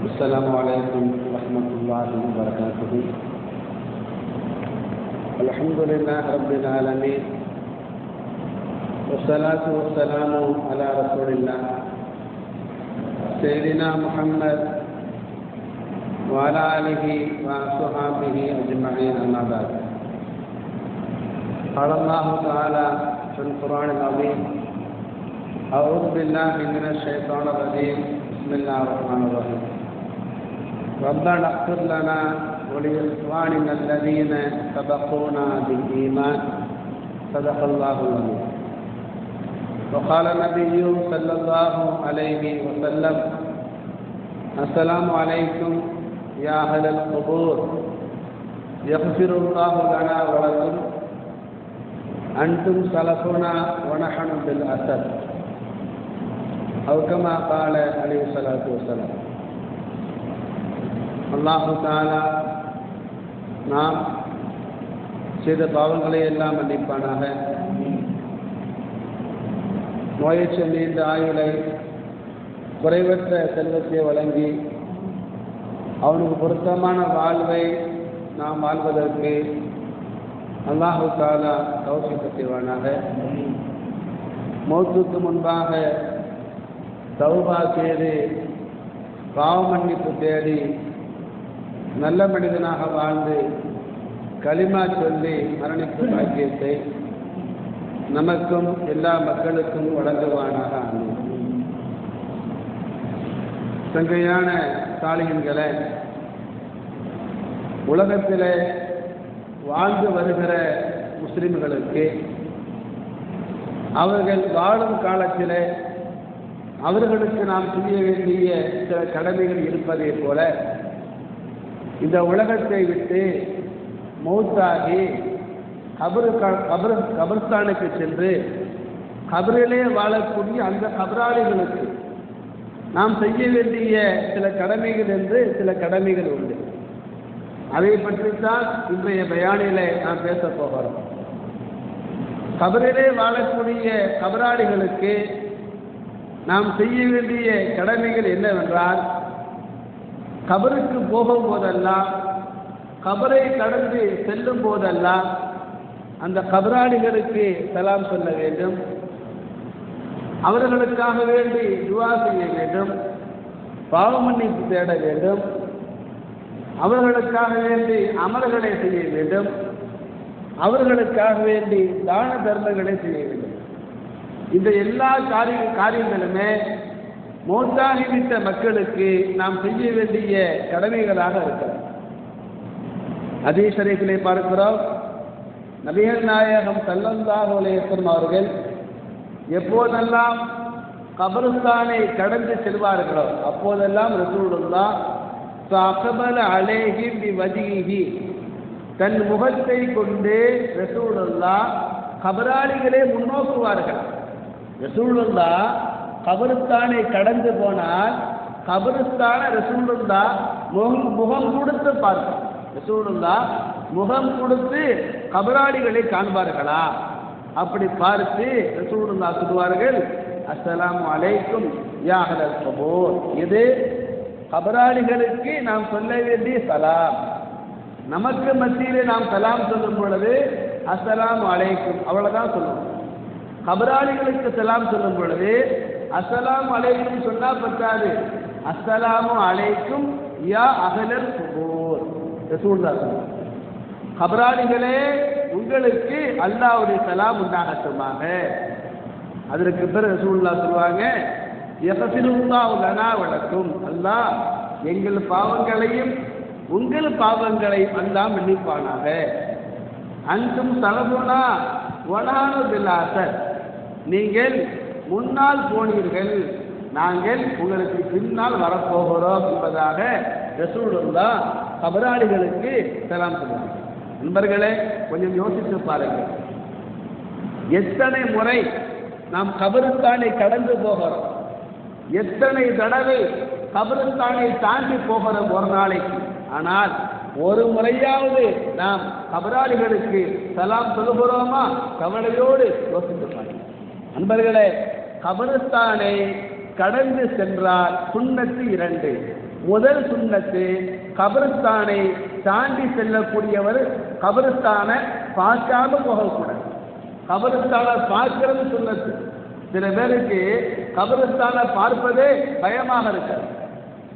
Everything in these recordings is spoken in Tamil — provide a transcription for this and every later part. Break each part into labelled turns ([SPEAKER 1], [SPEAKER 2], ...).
[SPEAKER 1] السلام عليكم ورحمة الله وبركاته. الحمد لله رب العالمين، والصلاة والسلام على رسول الله سيدنا محمد وعلى آله وصحبه أجمعين، أما بعد. قال الله تعالى في القرآن العظيم: أعوذ بالله من الشيطان الرجيم، بسم الله الرحمن الرحيم. ربنا اغفر لنا ولإخواننا الذين سبقونا بالإيمان، صدق الله العظيم. وقال النبي صلى الله عليه وسلم: السلام عليكم يا أهل القبور، يغفر الله لنا ولكم، أنتم سلفنا ونحن بالأسد، أو كما قال عليه الصلاة والسلام. அல்லாஹு தஆலா நாம் செய்த பாவங்களை எல்லாம் மன்னிப்பானாக. நோயற்ற நீண்ட ஆயுளை, குறைவற்ற செல்வத்தை வழங்கி அவனுக்கு பொருத்தமான வாழ்வை நாம் வாழ்வதற்கு அல்லாஹு தஆலா தௌஃபீக் செய்வானாக. மௌத்துக்கு முன்பாக தௌபா செய்து பாவ மன்னிப்பு தேடி நல்ல மனிதனாக வாழ்ந்து கலிமா சொல்லி மரணிக்கும் பாக்கியத்தை நமக்கும் எல்லா மக்களுக்கும் வழங்குவானாக. சங்கையான சாலிகன்களை, உலகத்தில் வாழ்ந்து வருகிற முஸ்லிம்களுக்கு அவர்கள் வாழும் காலத்தில் அவர்களுக்கு நாம் செய்ய வேண்டிய சில கடமைகள் இருப்பதை போல இந்த உலகத்தை விட்டு மௌத்தாகி கபர்ஸ்தானுக்கு சென்று கபரிலே வாழக்கூடிய அந்த கபராளிகளுக்கு நாம் செய்ய வேண்டிய சில கடமைகள் என்று சில கடமைகள் உண்டு. அதை பற்றித்தான் இன்றைய பயானிலே நாம் பேச போகிறோம். கபரிலே வாழக்கூடிய கபராளிகளுக்கு நாம் செய்ய வேண்டிய கடமைகள் என்னவென்றால், கபருக்கு போகும் போதெல்லாம், கபரை கடந்து செல்லும் போதெல்லாம் அந்த கபராளிகளுக்கு சலாம் சொல்ல வேண்டும், அவர்களுக்காக வேண்டி துஆ செய்ய வேண்டும், பாவ மன்னிப்பு தேட வேண்டும், அவர்களுக்காக வேண்டி அமல்களை செய்ய வேண்டும், அவர்களுக்காக வேண்டி தான தர்மங்களை செய்ய வேண்டும். இந்த எல்லா காரியங்களுமே மௌத்தாகிவிட்ட மக்களுக்கு நாம் செய்ய வேண்டிய கடமைகளாக இருக்கிறது. ஹதீஸ் ஷரீஃபிலே பார்க்கிறோம், நபிகள் நாயகம் ஸல்லல்லாஹு அலைஹி வஸல்லம் அவர்கள் எப்போதெல்லாம் கபர்ஸ்தானை கடந்து செல்வார்களோ அப்போதெல்லாம் ரசூலுல்லாஹ் ஃபஅக்பல அலைஹி பிவஜிஹி, தன் முகத்தை கொண்டு ரசூலுல்லாஹ் கபராளிகளே முன்னோக்குவார்கள். ரசூலுல்லாஹ் கபருஸ்தானை கடந்து போனால் கபருஸ்தான ரசூலுல்லாஹ் முகம் கொடுத்து பார்க்கும். ரசூலுல்லாஹ் முகம் கொடுத்து கபராளிகளை காண்பார்களா? அப்படி பார்த்து ரசூலுல்லாஹ் சொல்வார்கள்: அஸ்ஸலாமு அலைக்கும் யா அஹ்லல் குபூர். இது கபராளிகளுக்கு நாம் சொல்ல வேண்டிய சலாம். நமக்கு மத்தியிலே நாம் சலாம் சொல்லும் பொழுது அஸ்ஸலாமு அலைக்கும் அவ்வளவுதான் சொல்லுவோம். கபராளிகளுக்கு சலாம் சொல்லும் பொழுது அஸ்ஸலாமு அலைக்கும் சொன்னா பத்தாது, அஸ்ஸலாமு அலைக்கும் யா அஹ்லல் குபூர். ரசூலுல்லாஹ் சொல்லுவாங்க, கபராளிகளே உங்களுக்கு அல்லாஹ்வுடைய சலாம் உண்டாகட்டுமாக. அதற்கு பிறகு ரசூலுல்லாஹ் சொல்லுவாங்க, யக்ஃபிருல்லாஹு லனா வலக்கும், அல்லாஹ் எங்கள் பாவங்களையும் உங்கள் பாவங்களையும் அல்லாஹ் மன்னிப்பானாக. அன்தும் சலபுனா வனானு பில் அஸர், நீங்கள் முன்னால் போனீர்கள், நாங்கள் உங்களுக்கு பின்னால் வரப்போகிறோம் என்பதாக ரசூலுல்லாஹ் கபராளிகளுக்கு சலாம் சொல்லுவாங்க. நண்பர்களே, கொஞ்சம் யோசித்து பாருங்கள், எத்தனை முறை நாம் கபருஸ்தானை கடந்து போகிறோம், எத்தனை தடவை கபருஸ்தானை தாண்டி போகிறோம் ஒரு நாளைக்கு. ஆனால் ஒரு முறையாவது நாம் கபராளிகளுக்கு சலாம் சொல்லுகிறோமா? கவலையோடு யோசித்து பாருங்கள். நண்பர்களே, கபருஸ்தானை கடந்து சென்றால் சுன்னத்து 2, முதல் சுன்னத்து, கபருஸ்தானை தாண்டி செல்லக்கூடியவர் கபருஸ்தானை பார்க்காம போகக்கூடாது. கபருஸ்தானை பார்க்கிறது சுன்னத்து. சில பேருக்கு கபருஸ்தானை பார்ப்பதே பயமாக இருக்காது.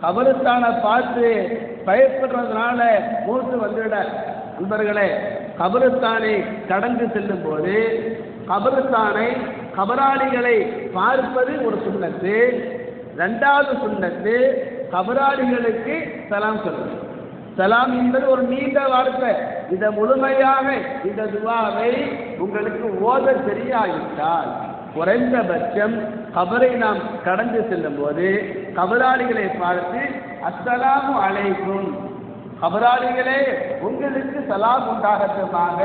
[SPEAKER 1] கபருஸ்தானை பார்த்து பயப்படுறதுனால மூத்து வந்துவிட. நண்பர்களே, கபருஸ்தானை கடந்து செல்லும் போது கபருஸ்தானை கபராளிகளை பார்ப்பது ஒரு சுன்னத்து. இரண்டாவது சுன்னத்து, கபராளிகளுக்கு சலாம் சொல்வது. சலாம் என்பது ஒரு நீண்ட வார்த்தை. இதை முழுமையாக இந்த துவாவை உங்களுக்கு ஓத தெரியாவிட்டால் குறைந்தபட்சம் கபரை நாம் கடந்து செல்லும் போது கபராளிகளை பார்த்து அஸ்ஸலாமு அலைக்கும், கபராளிகளே உங்களுக்கு சலாம் உண்டாகட்டுமாக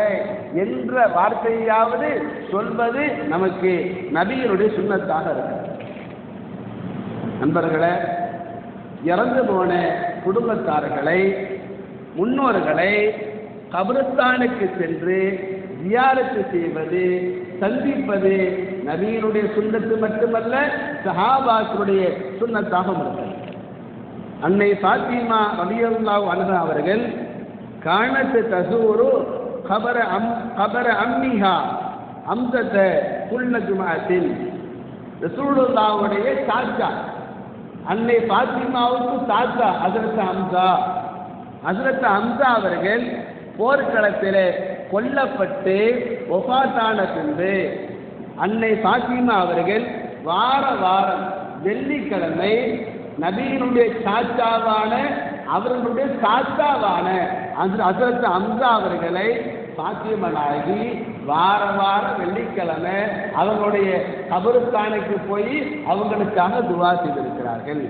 [SPEAKER 1] என்ற வார்த்தையாவது சொல்வது நமக்கு நபியினுடைய சுன்னத்தாக இருக்கு. நண்பர்களே, இறந்து போன குடும்பத்தார்களை, முன்னோர்களை கபருஸ்தானுக்கு சென்று ஜியாரத்து செய்வது, சந்திப்பது நபியினுடைய சுன்னத்து மட்டுமல்ல, சஹாபாக்களுடைய சுன்னத்தாகவும் இருக்கிறது. அன்னை ஃபாத்திமா ரலியல்லாஹு அன்ஹா அவர்கள் கானத் தஸூரு கபர அம்மிஹா ஹம்ஸத குல்ல ஜும்அத்தின், ரசூலுல்லாஹ்வுடைய சாச்சா, அன்னை ஃபாத்திமாவுக்கு சாச்சா ஹஜ்ரத் ஹம்ஸா. ஹஜ்ரத் ஹம்ஸா அவர்கள் போர்க்களத்தில் கொல்லப்பட்டு வஃபாத்தான பின்பு அன்னை ஃபாத்திமா அவர்கள் வாரம் வெள்ளிக்கிழமை நபியினுடைய சாச்சாவான அவர்களுடைய சாச்சாவான ஹஜ்ரத் ஹம்ஸா அவர்களை பாத்தியமனாகி வார வெள்ளிக்கிழமை அவங்களுடைய கபருஸ்தானுக்கு போய் அவங்களுக்காக துவா செய்திருக்கிறார்கள்.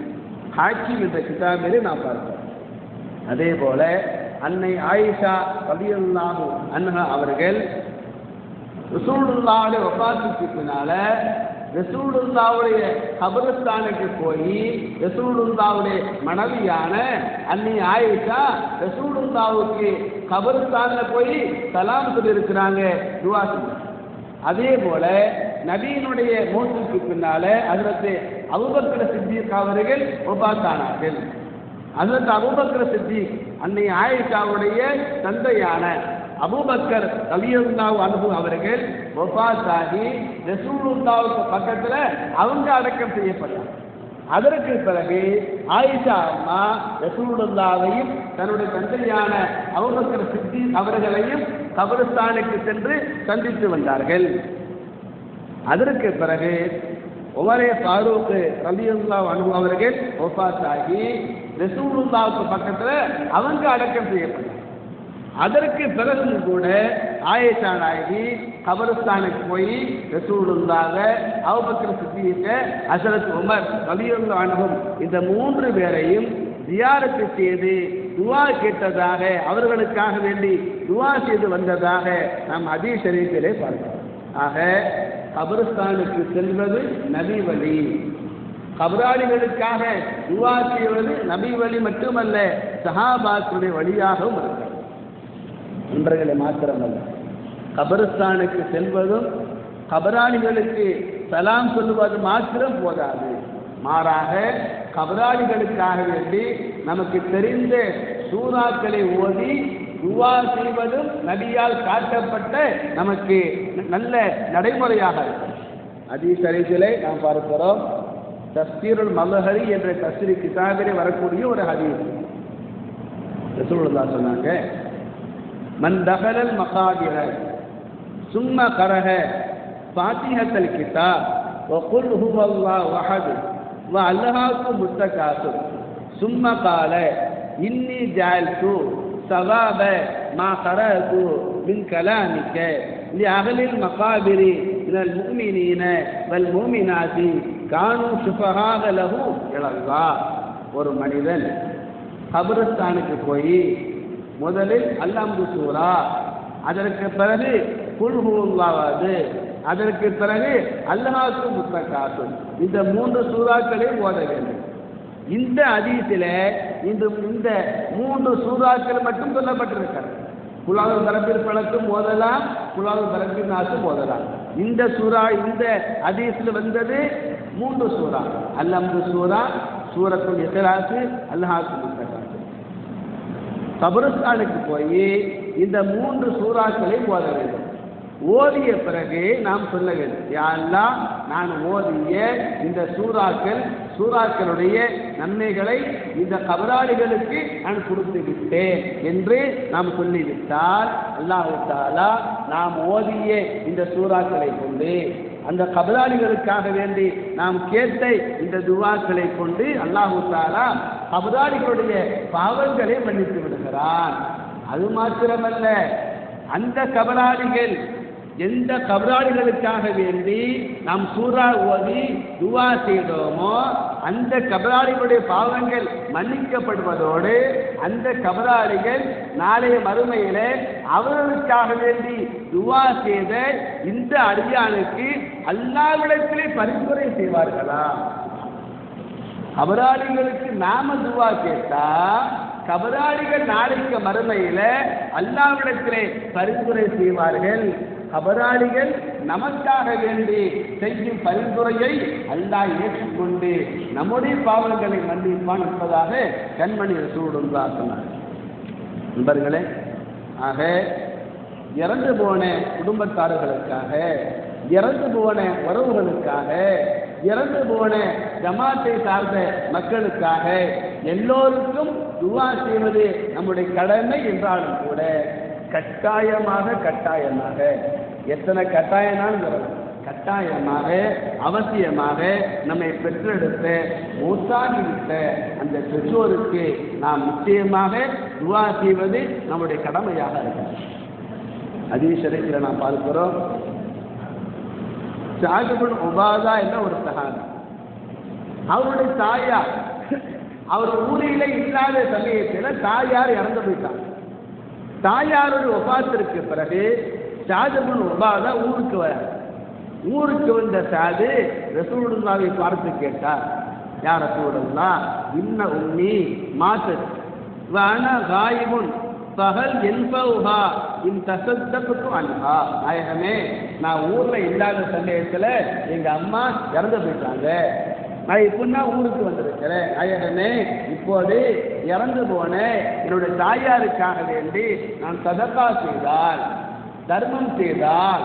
[SPEAKER 1] காட்சி என்ற கிதாபிலே நாம் பார்க்கிறோம். அதே போல அன்னை ஆயிஷா ரலியல்லாஹு அன்ஹா அவர்கள் ரசூலுல்லாஹ்வுடைய வஃபாத்துக்கு பின்னால ரசூலுல்லாஹ்வுடைய கபருஸ்தானுக்கு போய் ரசூலுல்லாஹ்வுடைய மனைவியான அன்னை ஆயிஷா ரசூலுல்லாஹ்வுக்கு கபருஸ்தான்ல போய் சலாம் சொல்லி இருக்கிறாங்க, துஆ செஞ்சாங்க. அதே போல நபியினுடைய மௌத்துக்கு பின்னால ஹஜ்ரத் அபூபக்கர் சித்திக் அவர்கள் வஃபாத்தானார்கள். ஹஜ்ரத் அபூபக்கர் சித்திக் அன்னை ஆயிஷாவுடைய தந்தையான அபூபக்கர் ரலியல்லாஹு அன்ஹு அவர்கள் வஃபாத்தாகி ரசூலுல்லாஹ்வுக்கு பக்கத்துல அவங்க அடக்கம் செய்யப்பட்டாங்க. அதற்கு பிறகு ஆயிஷா அம்மா ரசூலுல்லாஹ்வையும் தன்னுடைய தந்தையான அபூபக்கர் சித்திக் அவர்களையும் கபருஸ்தானுக்கு சென்று சந்தித்து வந்தார்கள். அதற்கு பிறகு உமரே ஃபாரூக் ரலியல்லாஹு அன்ஹு அவர்கள் வஃபாத்தாகி ரசூலுல்லாஹ்வுக்கு பக்கத்துல அவங்க அடக்கம் செய்யப்பட்டாங்க. அதற்கு பிறகு கூட ஆயிஷா நாயகி கபருஸ்தானுக்கு போய் ரசூலுல்லாஹ், அபூபக்கர் சித்திக், ஹஜ்ரத் உமர் ரலியல்லாஹு அன்ஹும் இந்த 3 பேரையும் ஜியாரத்து செய்து துஆ கேட்டதாக, அவர்களுக்காக வேண்டி துஆ செய்து வந்ததாக நாம் ஹதீஸ் ஷரீஃபிலே பார்க்கிறோம். ஆக கபருஸ்தானுக்கு செல்வது நபி வழி, கபராளிகளுக்காக துஆ செய்வது நபி வழி மட்டுமல்ல, சஹாபாக்களுடைய வழியாகவும் இருக்கிறது. நண்பர்களை மாத்திரமல்ல, கபருஸ்தானுக்கு செல்வதும் கபராளிகளுக்கு சலாம் சொல்லுவது மாத்திரம் போதாது. மாறாக கபராளிகளுக்காக வேண்டி நமக்கு தெரிந்த சூறாக்களை ஓதி துஆ செய்வதும் நபியால் காட்டப்பட்ட நமக்கு நல்ல நடைமுறையாக இருக்கும். ஹதீஸ் ஷரீஃபிலே நாம் பார்க்கிறோம். தஃசீருல் மல்ஹரி என்ற தஃசீர் கிதாபிலே வரக்கூடிய ஒரு ஹதீஸ். ரசூலுல்லாஹ் சொன்னாங்க, மன் தகலல் மகாபிர சும்ம கரஹ ஃபாத்திஹத்துல் கிதாப் வ குல் ஹுவல்லாஹு அஹத் வ அல்ஹாக்கும் முத்தகாசுர் சும்ம கால இன்னி ஜஅல்து ஸவாப மா கரஅது மின் கலாமிக லிஅஹ்லில் மகாபிரி மினல் முஃமினீன வல் முஃமினாத்தி கானூ ஷுஃபஹாஅ லஹு இலல்லாஹ். ஒரு மனிதன் கபருஸ்தானுக்கு போய் முதலில் அல்ஹம்து சூரா, அதற்கு பிறகு குல் ஹுவல்லாஹு, அதற்கு பிறகு அல்ஹாக்கும் முத்தகாசுர், இந்த 3 சூறாக்களையும் ஓத வேண்டும். இந்த ஹதீஸில் இந்த 3 சூறாக்கள் மட்டும் சொல்லப்பட்டிருக்கிறது. குலாவுல் பரப்பில் பழத்தும் ஓதலாம், குலாவுல் பரப்பில் நாசும் ஓதலாம். இந்த சூறா, இந்த ஹதீஸில் வந்தது 3 சூறா, அல்ஹம்து சூரா, சூரத்துல் இக்லாஸ், அல்ஹாக்குல் முத்தகாசிர். கபருஸ்தானுக்கு போய் இந்த 3 சூறாக்களை ஓத வேண்டும். ஓதிய பிறகு நாம் சொல்ல வேண்டும், யா அல்லாஹ், நான் ஓதிய இந்த சூறாக்களுடைய நன்மைகளை இந்த கபராளிகளுக்கு நான் கொடுத்து விட்டேன் என்று நாம் சொல்லிவிட்டால் அல்லாஹ் தஆலா நாம் ஓதிய இந்த சூறாக்களை கொண்டு அந்த கபராளிகளுக்காக வேண்டி நாம் கேட்ட இந்த துவாக்களை கொண்டு அல்லாஹ் தஆலா கபராளிகளுடைய பாவங்களை மன்னித்து விடுகிறான். அது மாத்திரமல்ல, அந்த கபராளிகள் எந்த கபராளிகளுக்காக வேண்டி நாம் சூரா ஓதி துவா செய்தோமோ அந்த கபராளிகளுடைய பாவங்கள் மன்னிக்கப்படுவதோடு அந்த கபராளிகள் நாளைய மறுமையில அவர்களுக்காக வேண்டி துவா செய்த இந்த அடியானுக்கு அல்லாஹ்விடத்திலே பரிந்துரை செய்வார்களா? கபராளிகளுக்கு நாம துவா கேட்டா கபராளிகள் நாளைக்கு மறுமையில அல்லாஹ்விடத்திலே பரிந்துரை செய்வார்கள். கபராளிகள் நமக்காக வேண்டி செய்யும் பரிந்துரையை அல்லாஹ் ஏற்றுக்கொண்டு நம்முடைய பாவங்களை மன்னிப்பான் என்பதாக கண்மணி ரசூலுல்லாஹ் சொன்னார். நண்பர்களே, ஆக இறந்து போன குடும்பத்தார்களுக்காக, இறந்து போன உறவுகளுக்காக, இறந்து போன ஜமாத்தை சார்ந்த மக்களுக்காக எல்லோருக்கும் துவா செய்வது நம்முடைய கடமை என்றாலும் கூட கட்டாயமாக எத்தனை கட்டாயமாக அவசியமாக நம்மை பெற்றெடுத்த மூத்தாகிவிட்ட அந்த பெற்றோருக்கு நாம் நிச்சயமாக துவா செய்வது நம்முடைய கடமையாக இருக்கிறது. ஹதீஸ் ஷரீஃபில் நாம் பார்க்கிறோம், ஸஅத் இப்னு உபாதா என்ற ஒரு சஹாபி, அவருடைய தாயார் அவர் ஊரிலே இல்லாத சமயத்தில் தாயார் இறந்து போயிட்டாங்க. தாயாருடைய வஃபாத்திற்கு பிறகு ஸஅத் இப்னு உபாதா ஊருக்கு வரார். ஊருக்கு வந்த ஸஅத் ரசூலுல்லாஹை பார்த்து கேட்டார், யா ரசூலல்லாஹ், இன்ன உம்மி மாத்தத் வ அனா காயிபுன் ஃபஹல் யன்ஃபௌஹா இன் தஸத்தக்து அன்ஹா. நாயகமே, நான் ஊர்ல இல்லாத சமயத்தில் எங்க அம்மா இறந்து போயிட்டாங்க, நான் இப்போன்னா ஊருக்கு வந்திருக்கிறேன். நாயகமே, இப்போது இறந்து போன என்னுடைய தாயாருக்காக வேண்டி நான் சதகா செய்தால், தர்மம் செய்தால்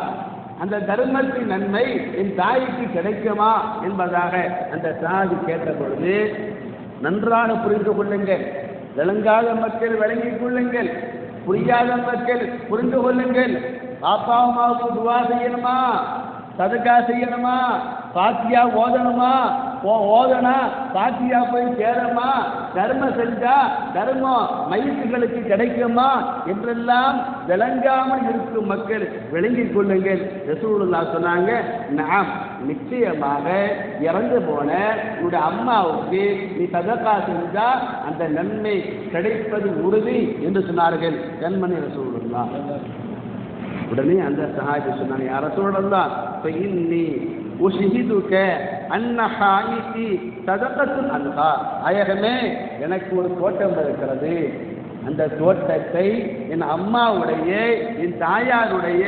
[SPEAKER 1] அந்த தர்மத்தின் நன்மை என் தாய்க்கு கிடைக்குமா என்பதாக அந்த சாதி கேட்ட பொழுது, நன்றாக புரிந்து கொள்ளுங்கள், விளங்காத மக்கள் விளங்கிக் கொள்ளுங்கள், புரியாத மக்கள் புரிந்து கொள்ளுங்கள். பாப்பா அம்மாவுக்கு துவா செய்யணுமா, சதகா செய்யணுமா, பாத்தியா ஓதணுமா, ஓதனா பாத்தியா போய் சேரமா, தர்மம் செஞ்சா தர்மம் மையத்துகளுக்கு கிடைக்குமா என்றெல்லாம் விளங்காமல் இருக்கும் மக்கள் விளங்கிக் கொள்ளுங்கள். ரசூலுல்லாஹ் சொன்னாங்க, நாம் நிச்சயமாக இறந்து போன உங்களுடைய அம்மாவுக்கு நீ சதகா செஞ்சா அந்த நன்மை கிடைப்பது உறுதி என்று சொன்னார்கள் கண்மணி ரசூலுல்லாஹ். உடனே அந்த சஹாபி சொன்னாங்க, யா ரசூலல்லாஹ், ஃபஇன்னி உஷ்ஹிதுக அன்ன ஹாயிதி சதகத்துன் அன்ஹா. நாயகமே, எனக்கு ஒரு தோட்டம் இருக்கிறது, அந்த தோட்டத்தை என் அம்மாவுடைய என் தாயாருடைய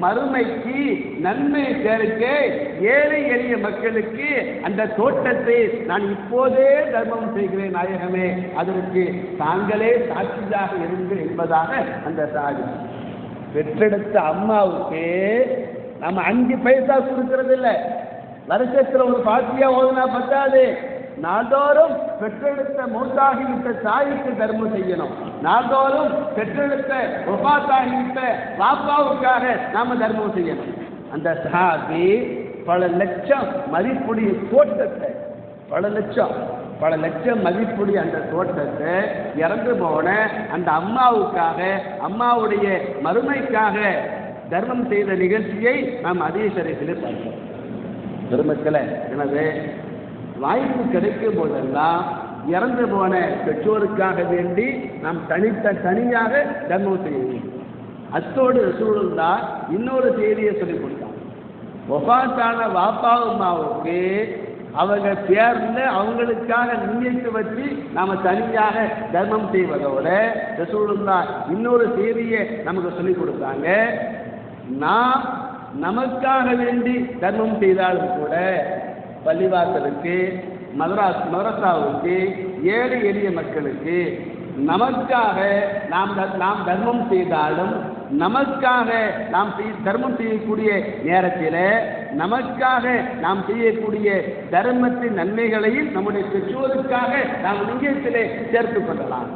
[SPEAKER 1] மறுமைக்கு நன்மை சேர்க்க ஏழை எளிய மக்களுக்கு அந்த தோட்டத்தை நான் இப்போதே தர்மம் செய்கிறேன். நாயகமே, அதற்கு தாங்களே சாட்சியாக இருங்கள் என்பதாக அந்த சாதி. பெற்றெடுத்த அம்மாவுக்கு நம்ம 5 பைசா கொடுக்கறது இல்லை, வருஷத்துல ஒரு பாத்தியா ஓதுனா பத்தாது, நாள்தோறும் பெற்றெடுத்த மூத்தாகிவிட்ட தாய்க்கு தர்மம் செய்யணும், நாள்தோறும் பெற்றெடுத்த வஃபாத்தாகிவிட்ட பாப்பாவுக்காக நாம தர்மம் செய்யணும். அந்த சஹாபி பல லட்சம் மதிப்புடைய தோட்டத்தை, பல லட்சம் மதிப்புடைய அந்த தோட்டத்தை இறந்து போன அந்த அம்மாவுக்காக, அம்மாவுடைய மறுமைக்காக தர்மம் செய்த நிகழ்ச்சியை நாம் ஹதீஸ் ஷரீஃபில் பார்க்கிறோம். பெருமக்களே, எனவே வாய்ப்பு கிடைக்கும் போதெல்லாம் இறந்து போன பெற்றோருக்காக வேண்டி நாம் தனியாக தர்மம் செய்யணும். அத்தோடு ரசூலுல்லாஹ் இன்னொரு செய்தியை சொல்லிக் கொடுத்தாங்க. வஃபாத்தான வாப்பா அம்மாவுக்கு அவங்க பேர்ல அவங்களுக்காக நியத்து வச்சு நாம தனியாக தர்மம் செய்வதோட ரசூலுல்லாஹ் இன்னொரு செய்தியை நமக்கு சொல்லிக் கொடுத்தாங்க. நாம் நமக்காக வேண்டி தர்மம் செய்தாலும் கூட பள்ளிவாசலுக்கு, மதரசாவுக்கு, ஏழை எளிய மக்களுக்கு நமக்காக நாம் தர்மம் செய்தாலும், நமக்காக நாம் தர்மம் செய்யக்கூடிய நேரத்தில் நமக்காக நாம் செய்யக்கூடிய தர்மத்தின் நன்மைகளையும் நம்முடைய பெற்றோருக்காக நாம் நியத்திலே சேர்த்து கொள்ளலாம்.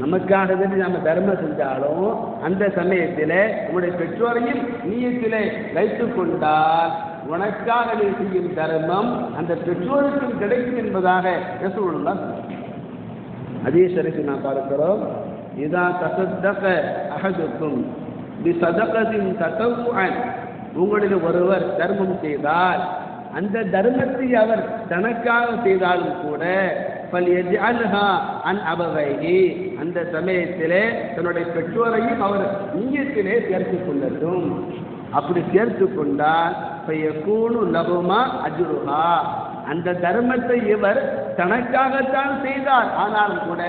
[SPEAKER 1] நமக்காக வேண்டி நாம் தர்மம் செஞ்சாலும் அந்த சமயத்தில் நம்முடைய பெற்றோரையும் நியத்திலே வைத்து கொண்டால் உனக்காக நீ செய்யும் தர்மம் அந்த பெற்றோருக்கும் கிடைக்கும் என்பதாக ரசூலுல்லாஹ் அதே ஷரீஃபில் நாம் பார்க்கிறோம். இதா தஸத்தக அஹதுக்கும் பிஸதகத்தின் ததவ்வுஅன், உங்களில் ஒருவர் தர்மம் செய்தால் அந்த தர்மத்தை அவர் தனக்காக செய்தாலும் கூட ஃபல்யஜ்அல்ஹா அன் அபவைஹி, அந்த சமயத்திலே தன்னுடைய பெற்றோரையும் அவர் நியத்திலே சேர்த்துக் கொள்ளட்டும். அப்படி சேர்த்து கொண்டால் ஃபயகூனு லஹுமா அஜ்ருஹா, அந்த தர்மத்தை இவர் தனக்காகத்தான் செய்தார், ஆனாலும் கூட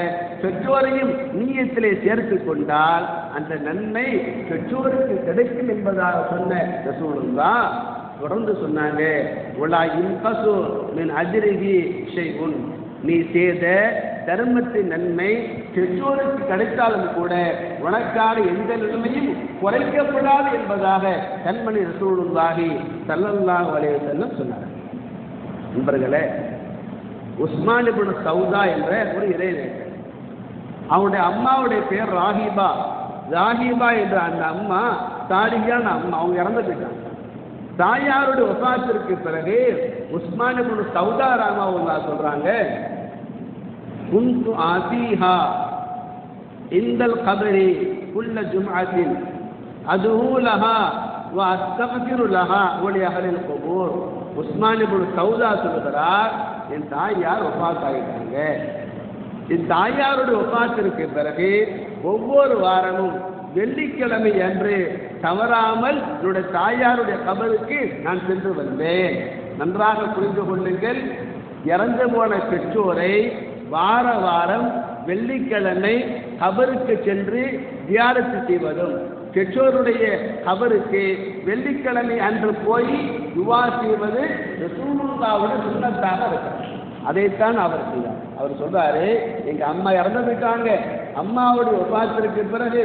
[SPEAKER 1] பெற்றோரையும் நீயத்திலே சேர்த்து கொண்டால் அந்த நன்மை பெற்றோருக்கு கிடைக்கும் என்பதாக சொன்ன ரசூலுல்லாஹ் தொடர்ந்து சொன்னாங்க, உலா இன்கசு மின் அஜ்ரிஹி ஷைஉன், நீ செய்த தர்மத்தின் நன்மை பெற்றோருக்கு கிடைத்தாலும் கூட உனக்கான எந்த நன்மையும் குறைக்கப்படாது என்பதாக கண்மணி ரசூலுல்லாஹி ஸல்லல்லாஹு அலைஹி வஸல்லம் சொன்னார். நண்பர்களே, உஸ்மான் இப்னு சௌதா என்ற ஒரு இறைநேசர், அவனுடைய அம்மாவுடைய பேர் ராஹிபா. ராஹிபா என்ற அந்த அம்மா தாரியான அம்மா, அவங்க இறந்து போயிட்டாங்க. தாயாருடைய வஃபாத்திற்கு பிறகு உஸ்மான் இப்னு சௌதா ரஹ்மத்துல்லாஹி சொல்றாங்க, குன்து ஆதீஹா இந்தல் கபரி குல்ல ஜும்அத்தின் அதுஹு லஹா வ அஸ்தக்ஃபிரு லஹா வ லி அஹ்லில் குபூர். உஸ்மான் இப்னு சௌதா சொல்கிறார், என் தாயார் வஃபாத் ஆகிட்டாங்க. என் தாயாருடைய வஃபாத்திற்கு பிறகு ஒவ்வொரு வாரமும் வெள்ளிக்கிழமை அன்று தவறாமல் என்னுடைய தாயாருடைய கபருக்கு நான் சென்று வந்தேன். நன்றாக புரிந்து கொள்ளுங்கள், இறந்து போன பெற்றோரை வார வாரம் வெள்ளிக்கிழமை கபருக்கு சென்று தியானத்து செய்வதும், பெற்றோருடைய கபருக்கு வெள்ளிக்கிழமை அன்று போய் துவா செய்வது ரசூலுல்லாஹ்வுடைய சுன்னத்தாக இருக்கிறது. அதைத்தான் அவர் செய்தார். அவர் சொல்றாரு, எங்க அம்மா இறந்து போயிட்டாங்க, அம்மாவுடைய வஃபாத்திற்கு பிறகு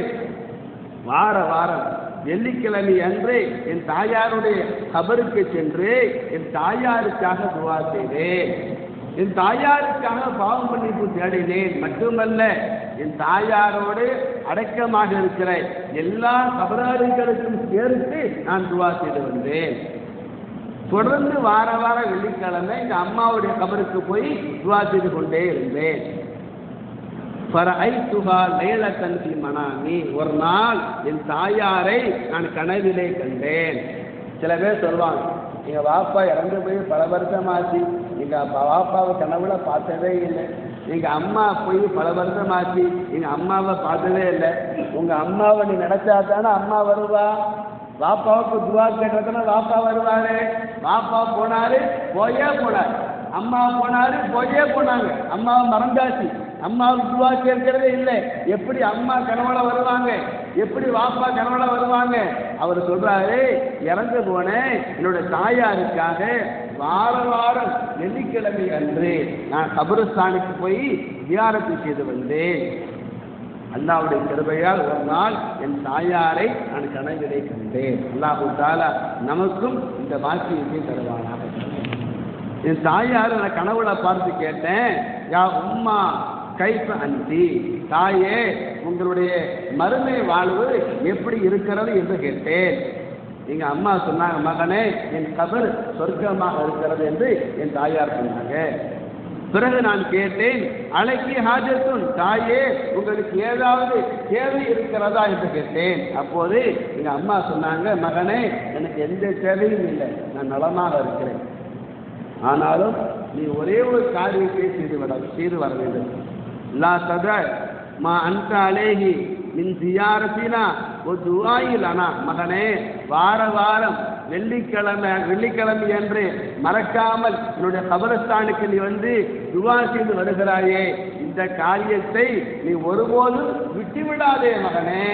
[SPEAKER 1] வார வாரம் வெள்ளிக்கிழமை அன்று என் தாயாருடைய கபருக்கு சென்று என் தாயாருக்காக துவா செய்தேன், என் தாயாருக்காக பாவ மன்னிப்பு தேடினேன். மட்டுமல்ல, என் தாயாரோடு அடக்கமாக இருக்கிற எல்லா கபராளிகளுக்கும் சேர்த்து நான் துவா செய்து வந்தேன். தொடர்ந்து வார வாரம் வெள்ளிக்கிழமை எங்க அம்மாவுடைய கபருக்கு போய் துவா செய்து கொண்டே இருந்தேன். ஃபரஐதுஹா லைலத்தன் ஃபீ மனாமி, ஒரு நாள் என் தாயாரை நான் கனவிலே கண்டேன். சில பேர் சொல்லுவாங்க, எங்கள் வாப்பா இறந்து போய் பல வருஷமாச்சு, எங்கள் வாப்பாவை கனவுல பார்த்ததே இல்லை, எங்கள் அம்மா போய் பல வருஷமாச்சு, எங்கள் அம்மாவை பார்த்ததே இல்லை. உங்கள் அம்மாவை நீ நினைச்சா தானே அம்மா வருவா, வாப்பாவுக்கு துவா கேட்டதுன்னா வாப்பா வருவாரு. வாப்பா போனாரு, போயே போனார். அம்மா போனாரு, போயே போனாங்க. அம்மாவை மறந்தாச்சு, அம்மாவுக்கு துவா கேட்கிறதே இல்லை. எப்படி அம்மா கனவுல வருவாங்க, எப்படி வாப்பா கனவுல வருவாங்க? அவர் சொல்றாரு, இறந்து போனேன் என்னோட தாயாருக்காக வார வாரம் வெள்ளிக்கிழமை அன்று நான் கபரஸ்தானுக்கு போய் தியானத்தை செய்து வந்தேன். அல்லாஹ்வுடைய கிருபையால் ஒரு நாள் என் தாயாரை நான் கனவிலே கண்டேன். அல்லாஹ் தஆலா நமக்கும் இந்த பாக்கியத்தை தருவானாக. என் தாயார் நான் கனவுல பார்த்து கேட்டேன், யா உம்மா கைஃப அன்தி, தாயே உங்களுடைய மறுமை வாழ்வு எப்படி இருக்கிறது என்று கேட்டேன். எங்க அம்மா சொன்னாங்க, மகனே என் கபர் சொர்க்கமாக இருக்கிறது என்று என் தாயார் சொன்னாங்க. பிறகு நான் கேட்டேன், அலைக்கி ஹாஜத்துன், தாயே உங்களுக்கு ஏதாவது தேவை இருக்கிறதா என்று கேட்டேன். அப்போது எங்க அம்மா சொன்னாங்க, மகனே எனக்கு எந்த தேவையும் இல்லை, நான் நலமாக இருக்கிறேன். ஆனாலும் நீ ஒரே ஒரு காரியத்தை செய்து வர வேண்டும். லா தத மா அன்த அலைஹி மின் ஜியாரத்தினா ஒ துஆயிலனா, மகனே வார வாரம் வெள்ளிக்கிழமை என்று மறக்காமல் என்னுடைய கபரஸ்தானுக்கு நீ வந்து துவா செய்து வருகிறாயே, இந்த காரியத்தை நீ ஒருபோதும் விட்டுவிடாதே மகனே.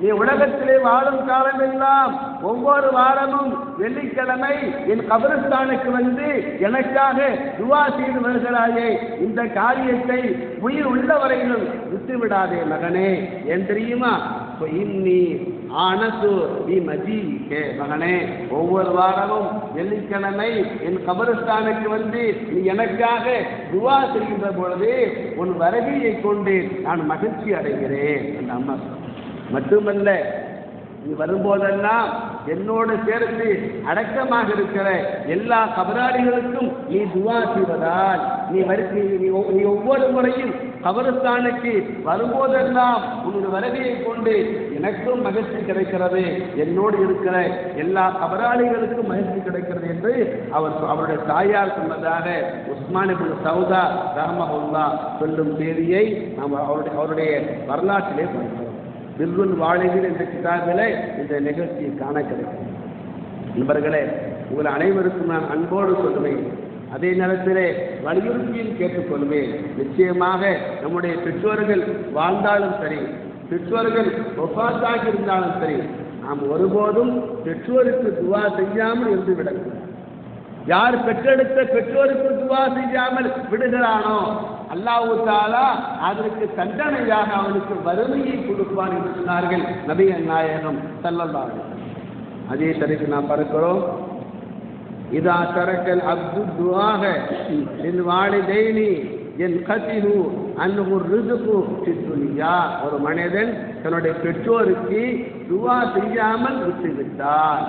[SPEAKER 1] நீ உலகத்திலே வாழும் காலமெல்லாம் ஒவ்வொரு வாரமும் வெள்ளிக்கிழமை என் கபரஸ்தானுக்கு வந்து எனக்காக துவா செய்து வருகிறாயே, இந்த காரியத்தை உயிர் உள்ளவரையிலும் விட்டுவிடாதே மகனே. ஏன் தெரியுமா? இன்னி ஆனசு நீ மஜீகே, மகனே ஒவ்வொரு வாரமும் வெள்ளிக்கிழமை என் கபரஸ்தானுக்கு வந்து நீ எனக்காக துவா செய்கின்ற பொழுது உன் வருகையை கொண்டு நான் மகிழ்ச்சி அடைகிறேன் என் அம்மா. மட்டுமல்ல, நீ வரும்போதெல்லாம் என்னோடு சேர்த்து அடக்கமாக இருக்கிற எல்லா கபராளிகளுக்கும் நீ துவா செய்வதால் நீ ஒவ்வொரு முறையும் கபரஸ்தானுக்கு வரும்போதெல்லாம் உன்னுடைய வருகையை கொண்டு எனக்கும் மகிழ்ச்சி கிடைக்கிறது, என்னோடு இருக்கிற எல்லா கபராளிகளுக்கும் மகிழ்ச்சி கிடைக்கிறது என்று அவருடைய தாயார் சொன்னதாக உஸ்மான் இப்னு சௌதா ரஹ்மஹுல்லாஹ் சொல்லும் செய்தியை நாம் அவருடைய வரலாற்றிலே படிக்கிறோம். பிர்ருல் வாலிதீன் என்ற கிதாபிலே இந்த நிகழ்ச்சியை காண கிடைக்கும். நண்பர்களே, உங்கள் அனைவருக்கும் நான் அன்போடு சொல்லுவேன், அதே நேரத்திலே வலியுறுத்தியும் கேட்டுக்கொள்வேன். நிச்சயமாக நம்முடைய பெற்றோர்கள் வாழ்ந்தாலும் சரி, பெற்றோர்கள் ஒஃபாத்தாக இருந்தாலும் சரி, நாம் ஒருபோதும் பெற்றோருக்கு துவா செய்யாமல் இருந்து விடக்கூடாது. யார் பெற்றெடுத்த பெற்றோருக்கு துவா செய்யாமல் விடுகிறானோ அல்லாஹ் தஆலா அதற்கு தண்டனையாக அவனுக்கு வறுமையை கொடுப்பான் என்று சொன்னார்கள் நபிகள் நாயகம் ஸல்லல்லாஹு அலைஹி வஸல்லம். அதே ஷரீஃப் நாம் பார்க்கிறோம், இதா தரக்கல் அப்து துஆஹ லில் வாலிதைனி யன்கதிஹு அன்ஹு ரிஸ்கு ஃபித் துன்யா. ஒரு மனிதன் தன்னுடைய பெற்றோருக்கு துஆ செய்யாமல் விட்டுவிட்டார்.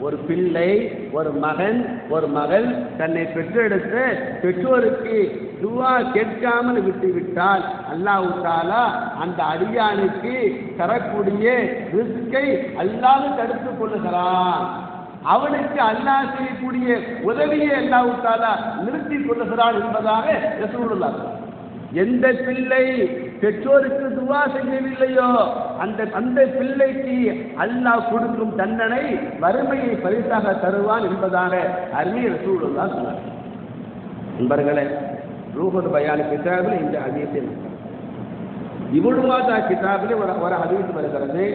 [SPEAKER 1] ஒரு பிள்ளை, ஒரு மகன், ஒரு மகள் தன்னை பெற்றெடுத்த பெற்றோருக்கு துவா கேட்காமல் விட்டுவிட்டால் அல்லாஹ் தஆலா அந்த அடியானுக்கு தரக்கூடிய ரிஸ்கை அல்லாஹ் தடுத்துக் கொள்ளுகிறான். அவனுக்கு அல்லாஹ் செய்யக்கூடிய உதவியை அல்லாஹ் தஆலா நிறுத்திக் கொள்ளுகிறான் என்பதாக ரசூலுல்லாஹ். எந்த பிள்ளை பெற்றோருக்கு துவா செய்யவில்லையோ அந்த பிள்ளைக்கு அல்லாஹ் கொடுக்கும் தண்டனை வறுமையை பரிசாக தருவான் என்பதாக அருமை ரசூலுல்லாஹ் சொன்னார். நண்பர்களே, ரூஹுல் பயான் கிதாபில் இந்த ஹதீஸை இப்னு மாஜா கிதாபில் ஒரு ஹதீஸ் வருகிறது.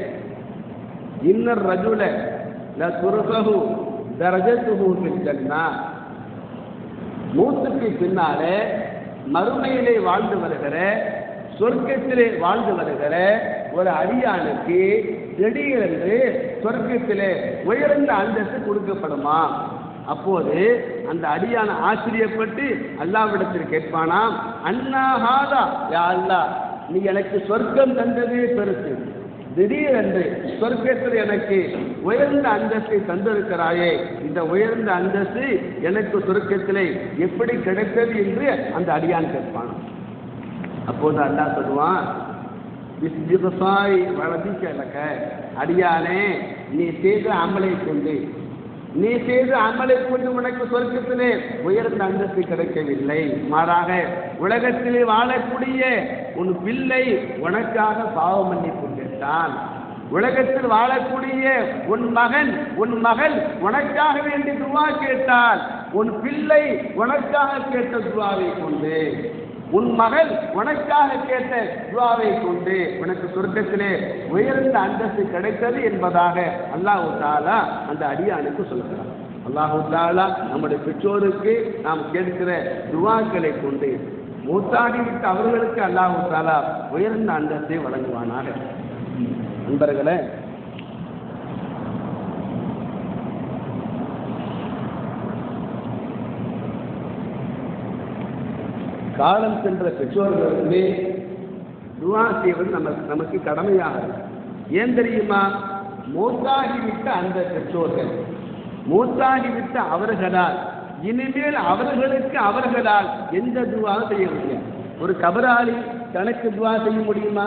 [SPEAKER 1] இன்னர் ரஜுல ல துர்ஃபஹு தரஜத்துஹு ஃபில் ஜன்னah. மூத்துக்கு பின்னாலே மறுமையிலே வாழ்ந்து வருகிற, சொர்க்கத்திலே வாழ்ந்து வருகிற ஒரு அடியானுக்கு திடீரென்று சொர்க்கத்திலே உயர்ந்த அந்தஸ்து கொடுக்கப்படுமா? அப்போது அந்த அடியான ஆச்சரியப்பட்டு அல்லாஹ்விடத்தில் கேட்பானாம், அன்னா ஹாதா யா அல்லாஹ், நீ எனக்கு சொர்க்கம் தந்ததே பெருசு, திடீரென்று சொர்க்கத்தில் எனக்கு உயர்ந்த அந்தஸ்தை தந்திருக்கிறாயே, இந்த உயர்ந்த அந்தஸ்து எனக்கு சொர்க்கத்திலே எப்படி கிடைத்தது என்று அந்த அடியான் கேட்பான். அப்போது அல்லாஹ் சொல்லுவான், அடியானே, நீ செய்த அமலை கொண்டு உனக்கு சொர்க்கத்திலே உயர்ந்த அந்தஸ்து கிடைக்கவில்லை. மாறாக உலகத்திலே வாழக்கூடிய உன் பிள்ளை உனக்காக பாவ மன்னிப்பு கேட்டான். உலகத்தில் வாழக்கூடிய உன் மகன் உன் மகள் உனக்காக வேண்டி துவா கேட்டால், உன் பிள்ளை உனக்காக கேட்ட துவாவை கொண்டு, உன் மகள் உனக்காக கேட்ட துவாவை கொண்டு உனக்கு சொர்க்கத்திலே உயர்ந்த அந்தஸ்து கிடைத்தது என்பதாக அல்லாஹ் தஆலா அந்த அடியானுக்கு சொல்கிறார். அல்லாஹ் தஆலா நம்முடைய பெற்றோருக்கு நாம் கேட்கிற துவாக்களை கொண்டு மூத்தாகிவிட்ட அவர்களுக்கு அல்லாஹ் தஆலா உயர்ந்த அந்தஸ்தை வழங்குவானாக. நண்பர்களே, காலம் சென்ற பெற்றோர்களுக்கு துவா செய்வது நமக்கு கடமையாக இருக்கு. ஏன் தெரியுமா? மூத்தாகிவிட்ட அந்த பெற்றோர்கள், மூத்தாகிவிட்ட அவர்களால் இனிமேல் அவர்களால் எந்த துவாவும் செய்ய முடியாது. ஒரு கபராளி தனக்கு துவா செய்ய முடியுமா?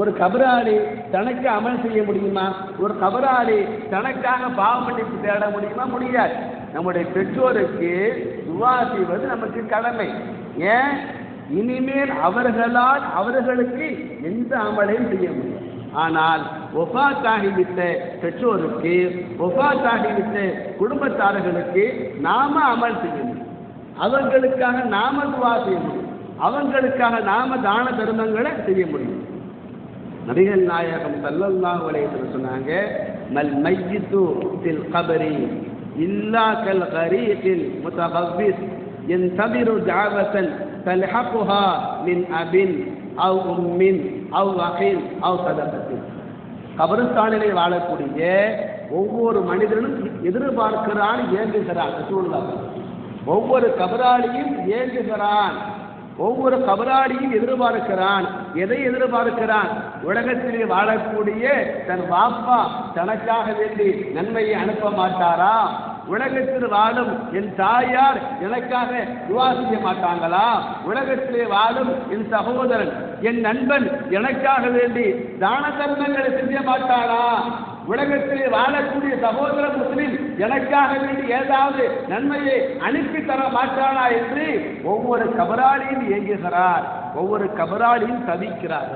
[SPEAKER 1] ஒரு கபராளி தனக்கு அமல் செய்ய முடியுமா? ஒரு கபராளி தனக்காக பாவ மன்னிப்பு தேட முடியுமா? முடியாது. நம்முடைய பெற்றோருக்கு துவா செய்வது நமக்கு கடமை. ஏன்? இனிமேல் அவர்களுக்கு எந்த அமலையும் செய்ய முடியும். ஆனால் ஒஃபாத்தாகிவிட்ட பெற்றோருக்கு, ஒஃபாத்தாகிவிட்ட குடும்பத்தார்களுக்கு நாம அமல் செய்ய முடியும். அவர்களுக்காக நாம துவா செய்ய முடியும். அவங்களுக்காக நாம தான தர்மங்களை செய்ய முடியும். நபிகள் நாயகம் ஸல்லல்லாஹு அலைஹி வஸல்லம் சொன்னாங்க, மல் மையித்து ஃபில் கபரி இல்லா கல் கரீகில் முத்தகவ்விஸ் யன்தபிரு தஅவத்தன் தல்ஹகுஹா மின் அபின் அவ் உம்மின் அவ் அகின் அவ் சதகத்தின். கபரிஸ்தானிலே வாழக்கூடிய ஒவ்வொரு மனிதனும் எதிர்பார்க்கிறான், ஏங்குகிறான். ஒவ்வொரு கபராளியும் ஏங்குகிறான், ஒவ்வொரு கபராளியும் எதிர்பார்க்கிறான். எதை எதிர்பார்க்கிறான்? உலகத்திலே வாழக்கூடிய தன் பாப்பா தனக்காக வேண்டி நன்மையை அனுப்ப மாட்டாரா? உலகத்தில் வாழும் என் தாயார் எனக்காக துஆ செய்ய மாட்டாங்களா? உலகத்திலே வாழும் என் சகோதரன் என் நண்பன் எனக்காக வேண்டி தான தர்மங்களை செய்ய மாட்டாரா? உலகத்திலே வாழக்கூடிய சகோதர முஸ்லிம் எனக்காக வேண்டி ஏதாவது நன்மையை அனுப்பி தர மாட்டானா என்று ஒவ்வொரு கபராளியும் இயங்குகிறார், ஒவ்வொரு கபராளியும் தவிக்கிறார்.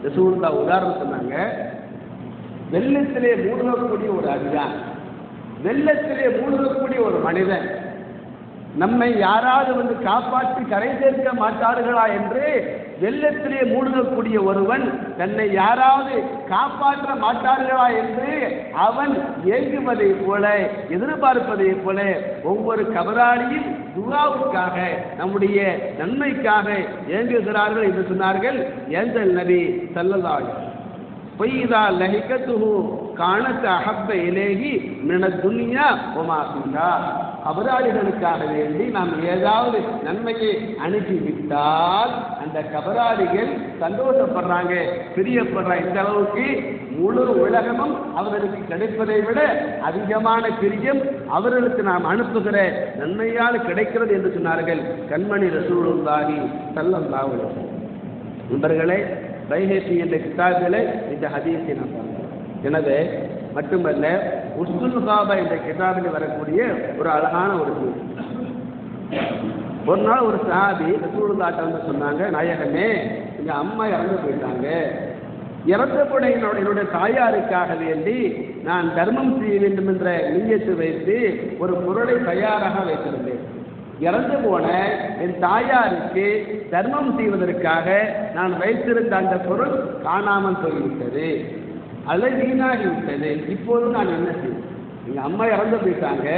[SPEAKER 1] ரசூலுல்லாஹ் உதாரணம் சொன்னாங்க, வெள்ளத்திலே மூழ்கக்கூடிய ஒரு அடியான், வெள்ளத்திலே மூழ்கக்கூடிய ஒரு மனிதன், நம்மை யாராவது வந்து காப்பாற்றி கரை சேர்க்க மாட்டார்களா என்று வெள்ளத்திலே மூழ்கக்கூடிய ஒருவன் தன்னை யாராவது காப்பாற்ற மாட்டார்களா என்று அவன் ஏங்குவதை போல, எதிர்பார்ப்பதை போல ஒவ்வொரு கபராளியும் துஆவுக்காக நம்முடைய நன்மைக்காக ஏங்குகிறார்கள் என்று சொன்னார்கள் ஏஞ்சல் நபி ஸல்லல்லாஹு அலைஹி வஸல்லம். ஃபைதா லஹிகத்துஹு கானத் அஹப்ப இலைஹி மினத் துன்யா வமா ஃபீஹா. கபராளிகளுக்காக வேண்டி நாம் ஏதாவது நன்மையை அனுப்பிவிட்டால் அந்த கபராளிகள் சந்தோஷப்படுறாங்க, பிரியப்படுறாங்க. இந்த அளவுக்கு முழு உலகமும் அவர்களுக்கு கிடைப்பதை விட அதிகமான பிரியம் அவர்களுக்கு நாம் அனுப்புகிற நன்மையால் கிடைக்கிறது என்று சொன்னார்கள் கண்மணி ரசூலுல்லாஹி ஸல்லல்லாஹு அலைஹி வஸல்லம். நண்பர்களே, பைஹகி என்ற கிதாபிலே இந்த ஹதீஸை நாம் பார்க்கிறோம். எனவே மட்டுமல்ல, உஸ்துல் காபா என்ற கிதாபில் வரக்கூடிய ஒரு அழகான ஒரு செய்தி. ஒரு நாள் ஒரு சஹாபி ரசூலுல்லாஹ் வந்து சொன்னாங்க, நாயகமே எங்க அம்மா இறந்து போயிட்டாங்க, இறந்த போன என்னுடைய தாயாருக்காக வேண்டி நான் தர்மம் செய்ய வேண்டும் என்ற நிய்யத்து வைத்து ஒரு பொருளை தயாராக வைத்திருந்தேன். இறந்து போன என் தாயாருக்கு தர்மம் செய்வதற்காக நான் வைத்திருந்த அந்த பொருள் காணாமல் போய்விட்டது, அல்லது வீணாகிவிட்டது. இப்போது நான் என்ன செய்வேன்? எங்கள் அம்மா இறந்து போயிட்டாங்க,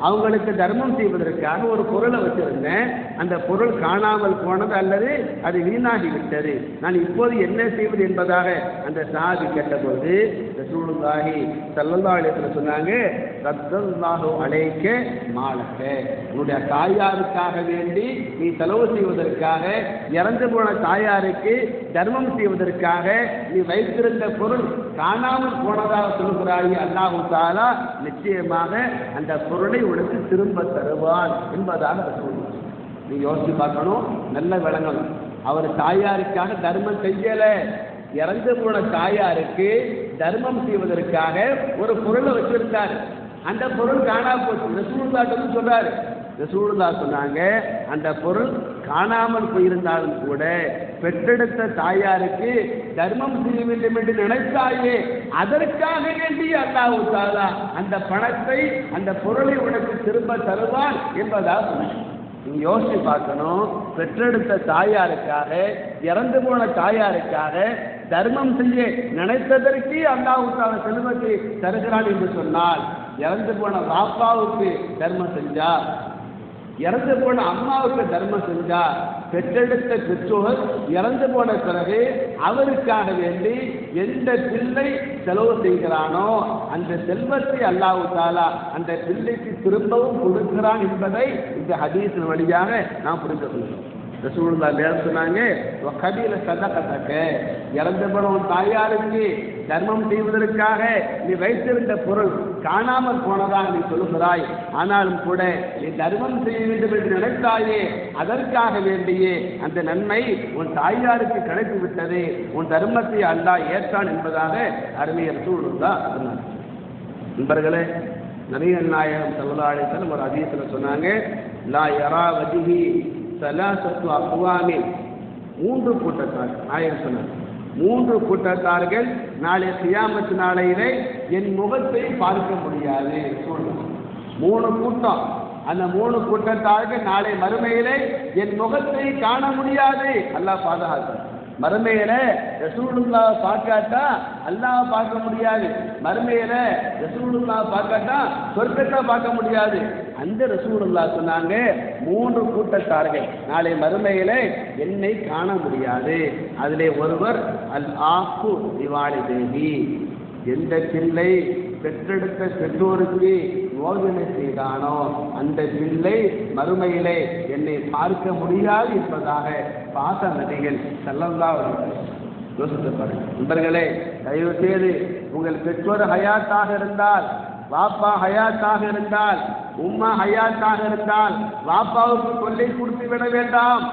[SPEAKER 1] அவங்களுக்கு தர்மம் செய்வதற்காக ஒரு பொருளை வச்சிருந்தேன், அந்த பொருள் காணாமல் போனது அல்லது அது வீணாகி விட்டது, நான் இப்போது என்ன செய்வது என்பதாக அந்த சஹாபி கேட்டபோது ரசூலுல்லாஹி ஸல்லல்லாஹு அலைஹி வஸல்லம் சொன்னாங்க, ரத்தல்லாஹு அலைக்க மாலக, உன்னுடைய தாயாருக்காக வேண்டி நீ செலவு செய்வதற்காக, இறந்து போன தாயாருக்கு தர்மம் செய்வதற்காக நீ வைத்திருந்த பொருள் காணாமல் போனதாக சொல்கிறாய், அல்லாஹு தஆலா நிச்சயமாக அந்த பொருளை உனக்கு திரும்ப தருவான் என்பதாக சொல்லுவார். நீ யோசிச்சு பார்க்கணும், நல்ல விளங்கணும். அவர் தாயாருக்காக தர்மம் செய்யல, இறந்து போன தாயாருக்கு தர்மம் செய்வதற்காக ஒரு பொருளை வச்சிருந்தார், அந்த பொருள் காணாமல் போச்சு. ரசூலுல்லாஹ் சொல்றாரு, ரசூலுல்லாஹ் சொன்னாங்க, அந்த பொருள் காணாமல் போயிருந்தாலும் கூட பெற்றெடுத்த தாயாருக்கு தர்மம் செய்ய வேண்டும் என்று நினைத்தாயே, அதற்காக வேண்டி அல்லாஹ் தஆலா அந்த பணத்தை அந்த பொருளை உனக்கு திரும்ப தருவான் என்பதாக சொன்னாங்க. நீங்க யோசிச்சு பார்க்கணும், பெற்றெடுத்த தாயாருக்காக, இறந்து போன தாயாருக்காக தர்மம் செய்ய நினைத்ததற்கு அல்லாஹ் தஆலா செல்வத்தை தருகிறான் என்று சொன்னால், இறந்து போன பாப்பாவுக்கு தர்மம் செஞ்சா, இறந்து போன அம்மாவுக்கு தர்மம் செஞ்சா, பெற்றெடுத்த பெற்றோர் இறந்து போன பிறகு அவருக்காக வேண்டி எந்த பிள்ளை செலவு செய்கிறானோ அந்த செல்வத்தை அல்லாஹ் தஆலா அந்த பிள்ளைக்கு திரும்பவும் கொடுக்கிறான் என்பதை இந்த ஹதீஸின் வழியாக நாம் புரிந்து கொள்கிறோம். ரசூலுல்லாஹ் சொன்னாங்க, கபீல சதகத்தக்க, இறந்து போன தாயாருக்கு தர்மம் செய்வதற்காக நீ வைத்திருந்த பொருள் காணாமல் போனதாக நீ சொல்லுகிறாய், ஆனாலும் கூட நீ தர்மம் செய்ய வேண்டும் என்று நினைத்தாயே, அதற்காக வேண்டியே அந்த நன்மை உன் தாயாருக்கு கிடைத்து விட்டது, உன் தர்மத்தை அல்லாஹ் ஏற்றான் என்பதாக அருமைய ரசூலுல்லாஹ் சொன்னார். நண்பர்களே, நபிகள் நாயகம் ஸல்லல்லாஹு அலைஹி வஸல்லம் ஒரு ஹதீஸ்ல சொன்னாங்க, லா யரா வஜ்ஹி ஸலாஸத்து அக்வாமின், மூன்று கூட்டத்தார் நாயகம் சொன்னார், மூன்று கூட்டத்தார்கள் நாளை கியாமத் நாளையிலே என் முகத்தை பார்க்க முடியாது. மூணு கூட்டம், அந்த மூணு கூட்டத்தார்கள் நாளை மறுமையிலே என் முகத்தை காண முடியாது. அல்லாஹ் பாதுகாக்க. மறுமையில ரசூலுல்லாஹ் பார்க்காட்டா அல்லாஹ் பார்க்க முடியாது, மறுமையில ரசூலுல்லாஹ் பார்க்காட்டா சொர்க்கத்தை பார்க்க முடியாது. அந்த ரசூலுல்லாஹ் சொன்னாங்க 3 கூட்டத்தார்கள் நாளை மறுமையில என்னை காண முடியாது. அதிலே ஒருவர் அல் ஆஃபு திவாலி தேவி, எந்த பிள்ளை பெற்றெடுத்த பெற்றோருக்கு நோவினை செய்தானோ அந்த பிள்ளை மறுமையிலே என்னை பார்க்க முடியாது என்பதாக பாச நபிகள் ஸல்லல்லாஹு அலைஹி வஸல்லம் யோசித்து பாருங்கள். நண்பர்களே, தயவு செய்து உங்கள் பெற்றோர் ஹயாத்தாக இருந்தால், வாப்பா ஹயாத்தாக இருந்தால், உம்மா ஹயாத்தாக இருந்தால் வாப்பாவுக்கு தொல்லை கொடுத்து விட வேண்டாம்,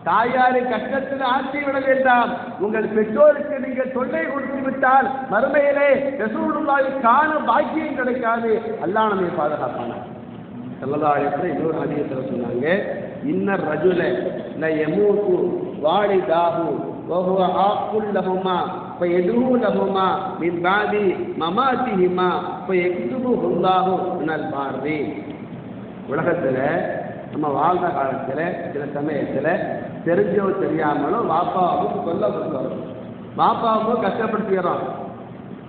[SPEAKER 1] தாயாரை கஷ்டத்தில் ஆற்றி விட வேண்டாம். உங்கள் பெற்றோருக்கு நீங்கள் தொல்லை கொடுத்து விட்டால் மறுமையிலே ரசூலுல்லாஹை காண பாக்கியம் கிடைக்காது. அல்லாஹ் நம்மை பாதுகாப்பான. ஸல்லல்லாஹு அலைஹி வஸல்லம் இன்னொரு ஹதீஸ்ல சொன்னாங்க, இன்னர் ரஜுல ல யமூது வாலிதாஹு வஹுவ ஆக்குல் லஹுமா ஃபயதுஹு லஹுமா மின் பாதி மமாதிஹிமா ஃபயக்துபுஹு அல்லாஹு மினல் பார்ரி. உலகத்துல நம்ம வாழ்ந்த காலத்தில் சில சமயத்தில் தெரிஞ்சோ தெரியாமலோ வாப்பாவுக்கு சொல்லப்படுறோம், வாப்பாவுக்கும் கஷ்டப்படுத்துகிறோம்.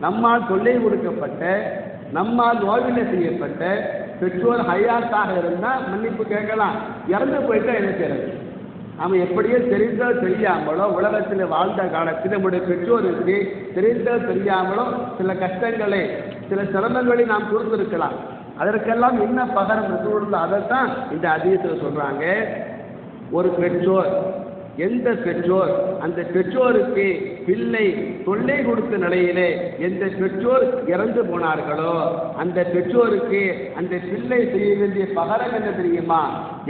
[SPEAKER 1] நம்மால் தொல்லை கொடுக்கப்பட்ட, நம்மால் நோவினை செய்யப்பட்ட பெற்றோர் ஹயாத்தாக இருந்தால் மன்னிப்பு கேட்கலாம், இறந்து போயிட்டா என்ன செய்யறது? நம்ம எப்படியோ தெரிந்தோ தெரியாமலோ உலகத்தில் வாழ்ந்த காலத்தில் நம்முடைய பெற்றோருக்கு தெரிந்தோ தெரியாமலோ சில கஷ்டங்களை சில சிரமங்களை நாம் கொடுத்திருக்கலாம். அதற்கெல்லாம் என்ன பகரம் ரசூலுல்லாஹ் அதைத்தான் இந்த ஹதீஸில் சொல்றாங்க. ஒரு பெற்றோர், எந்த பெற்றோர் அந்த பெற்றோருக்கு பிள்ளை தொல்லை கொடுத்த நிலையிலே எந்த பெற்றோர் இறந்து போனார்களோ அந்த பெற்றோருக்கு அந்த பிள்ளை செய்ய வேண்டிய பகரம் என்ன தெரியுமா?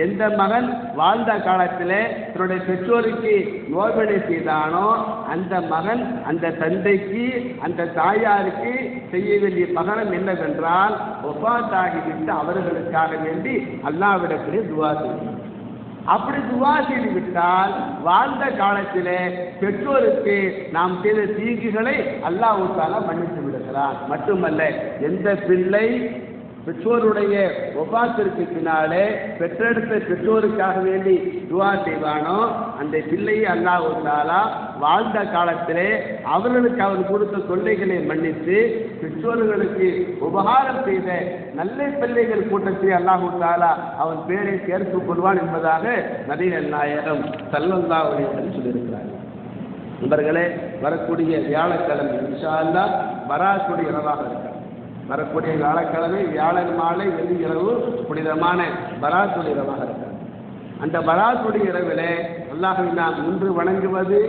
[SPEAKER 1] எந்த மகன் வாழ்ந்த காலத்தில் தன்னுடைய பெற்றோருக்கு நோவினை செய்தானோ அந்த மகன் அந்த தந்தைக்கு அந்த தாயாருக்கு செய்ய வேண்டிய பகரம் என்னவென்றால் ஒஃபாத்தாகிவிட்டு அவர்களுக்காக வேண்டி அல்லாஹ்விடத்திலே துஆ செய்யணும். அப்படி துஆ செய்து விட்டால் வாழ்ந்த காலத்திலே பெற்றோருக்கு நாம் செய்த தீங்குகளை அல்லாஹ் தஆலா மன்னித்து விடுகிறான். மட்டுமல்ல, எந்த பிள்ளை பெற்றோருடைய வஃபாத்திற்கு பின்னாலே பெற்றெடுத்த பெற்றோருக்காக வேண்டி துஆ செய்வானோ அந்த பிள்ளையை அல்லாஹ் தஆலா வாழ்ந்த காலத்திலே அவர்களுக்கு அவர் கொடுத்த தொல்லைகளை மன்னித்து பெற்றோர்களுக்கு உபகாரம் செய்த நல்ல பிள்ளைகள் கூட்டத்தை அல்லாஹ் தஆலா அவன் பேரை சேர்த்துக் கொள்வான் என்பதாக நபிகள் நாயகம் ஸல்லல்லாஹு அலைஹி வஸல்லம் சொல்லியிருக்கிறார். நண்பர்களே, வரக்கூடிய வியாழக்கிழமை இன்ஷா அல்லாஹ் பராத்துடைய இரவாக இருக்கிறார். வரக்கூடிய வியாழக்கிழமை வியாழன் மாலை வெள்ளி இரவு புனிதமான பராத்துடைய இரவாக இருக்கிறார். அந்த பராத்துடைய இரவிலே அல்லாஹ்வை நாம் ஒன்று வணங்குவது,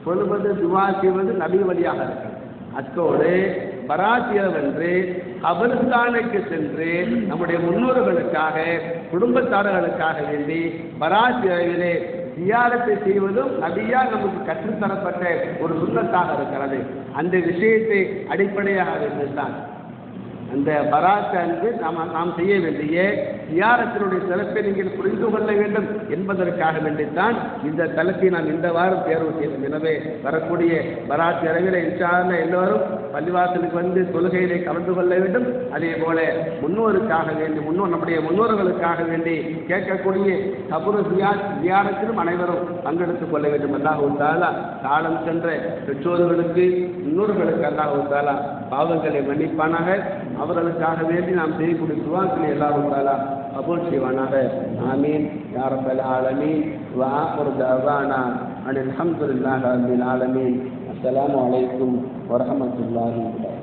[SPEAKER 1] சொல்வது, துஆ செய்வது நபி வழியாக இருக்கிறது. அத்தோடு பராத் இரவென்று கபர்ஸ்தானுக்கு சென்று நம்முடைய முன்னோர்களுக்காக குடும்பத்தாரர்களுக்காக வேண்டி பராத் இரவிலே தியாரத்தை செய்வதும் நபியால் நமக்கு கற்றுத்தரப்பட்ட ஒரு சுன்னத்தாக இருக்கிறது. அந்த விஷயத்தை அடிப்படையாக வைத்துத்தான் அந்த பராத் அன்று நாம் செய்ய வேண்டிய தியாரத்தினுடைய சிறப்பை நீங்கள் புரிந்து கொள்ள வேண்டும் என்பதற்காக வேண்டித்தான் இந்த தலத்தை நாம் இந்த வாரம் தேர்வு செய்தோம். எனவே வரக்கூடிய பராத் இரவிலே இன்ஷா அல்லாஹ் எல்லோரும் பள்ளிவாசலுக்கு வந்து தொழுகையிலே கலந்து கொள்ள வேண்டும். அதே போல முன்னோருக்காக வேண்டி நம்முடைய முன்னோர்களுக்காக வேண்டி கேட்கக்கூடிய கபரு தியாரத்திலும் அனைவரும் பங்கெடுத்துக் கொள்ள வேண்டும். அல்லாஹ் தஆலா காலம் சென்ற பெற்றோர்களுக்கு முன்னோர்களுக்கு அல்லாஹ் தஆலா பாவங்களை மன்னிப்பானாக. அவர்களுக்காக வேண்டி நாம் செய்யக்கூடிய துஆக்களை அல்லாஹ் தஆலா கபூல் செய்வானாக. ஆமீன் யா ரப்பல் ஆலமீன். வ ஆகிரு தஅவானா அனில் ஹம்துலில்லாஹி ரப்பில் ஆலமீன். அஸ்ஸலாமு அலைக்கும் வரஹ்மத்துல்லாஹி வபரகாத்துஹு.